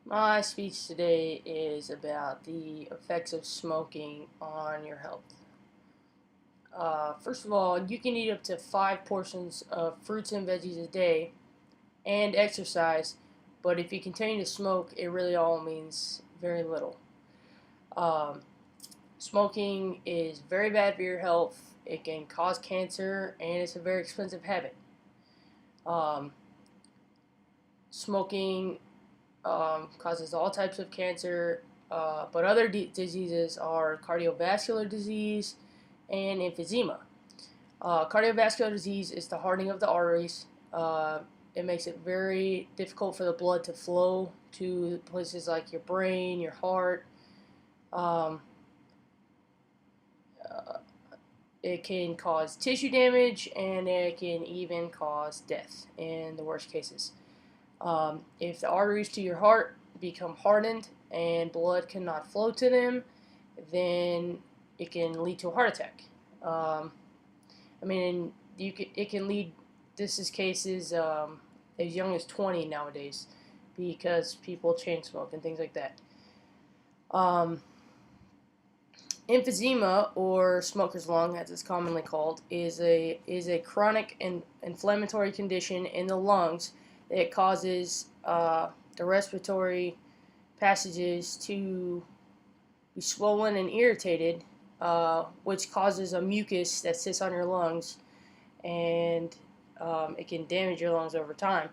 My speech today is about the effects of smoking on your health. First of all, you can eat up to 5 portions of fruits and veggies a day and exercise, but if you continue to smoke, it really all means very little. Um, Smoking is very bad for your health. It can cause cancer, and it's a very expensive habit. Um, Smoking causes all types of cancer, but other diseases are cardiovascular disease and emphysema. Cardiovascular disease is the hardening of the arteries. Uh, it makes it very difficult for the blood to flow to places like your brain, your heart. Um, uh, it can cause tissue damage and it can even cause death in the worst cases. If the arteries to your heart become hardened and blood cannot flow to them, then it can lead to a heart attack. Um, I mean, it can lead. This is cases as young as 20 nowadays, because people chain smoke and things like that. Um, Emphysema, or smoker's lung, as it's commonly called, is a chronic and inflammatory condition in the lungs that causes the respiratory passages to be swollen and irritated, which causes a mucus that sits on your lungs, and it can damage your lungs over time.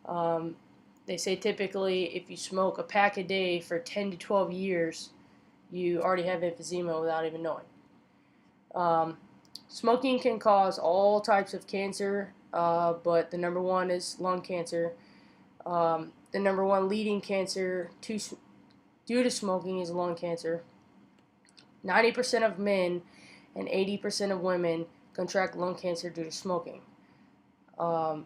Um, they say typically if you smoke a pack a day for 10 to 12 years, you already have emphysema without even knowing. Um, Smoking can cause all types of cancer, but the number one is lung cancer. The number one leading cancer due to smoking is lung cancer. 90% of men and 80% of women contract lung cancer due to smoking. Um,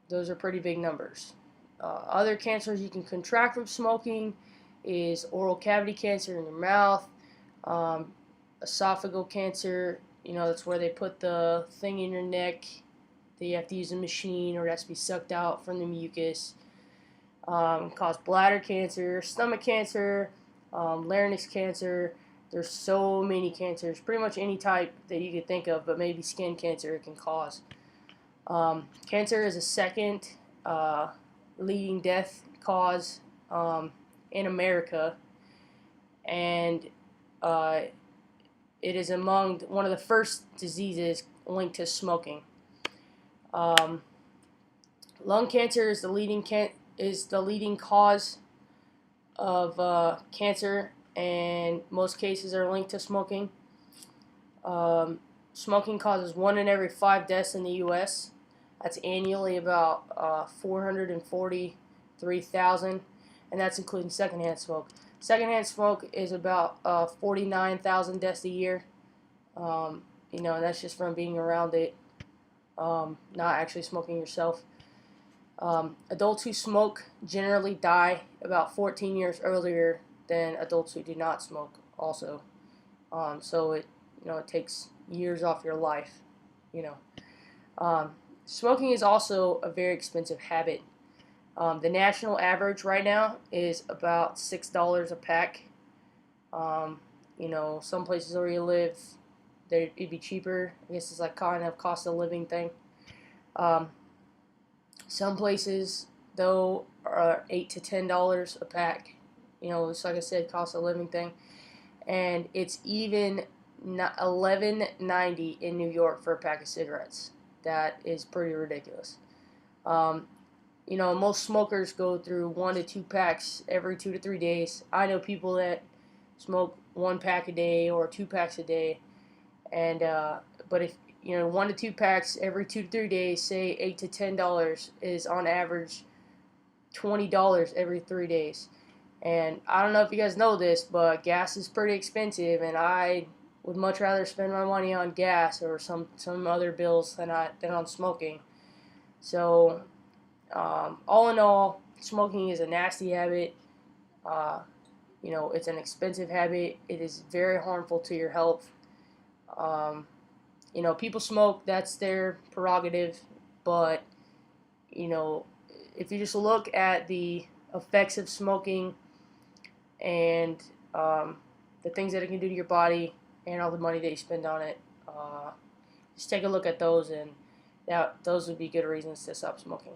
those are pretty big numbers. Other cancers you can contract from smoking is oral cavity cancer in your mouth, um, esophageal cancer. That's where they put the thing in your neck that you have to use a machine or it has to be sucked out from the mucus. Cause bladder cancer, stomach cancer, larynx cancer. There's so many cancers, pretty much any type that you could think of, but maybe skin cancer it can cause. Cancer is a second uh, leading death cause in America, and uh, it is among one of the first diseases linked to smoking. Um, Lung cancer is the leading cause of cancer, and most cases are linked to smoking. Um, Smoking causes 1 in every 5 deaths in the U.S. That's annually about 443,000, and that's including secondhand smoke. Secondhand smoke is about 49,000 deaths a year. That's just from being around it, not actually smoking yourself. Adults who smoke generally die about 14 years earlier than adults who do not smoke. Also, so it takes years off your life. You know, Smoking is also a very expensive habit. The national average right now is about $6 a pack. Um, some places where you live, it'd be cheaper. I guess it's like kind of cost of living thing. Um, some places though are $8 to $10 a pack. It's like I said, cost of living thing, and it's even 11.90 in New York for a pack of cigarettes. That is pretty ridiculous. Um, Most smokers go through 1 to 2 packs every 2 to 3 days. I know people that smoke 1 pack a day or 2 packs a day, and but if 1 to 2 packs every 2 to 3 days, say $8 to $10 is on average $20 every 3 days. And I don't know if you guys know this, but gas is pretty expensive, and I would much rather spend my money on gas or some other bills than on smoking. So, all in all, smoking is a nasty habit. Uh, it's an expensive habit. It is very harmful to your health. Um, People smoke, that's their prerogative, but, you know, if you just look at the effects of smoking and the things that it can do to your body and all the money that you spend on it. Just take a look at those, and those would be good reasons to stop smoking.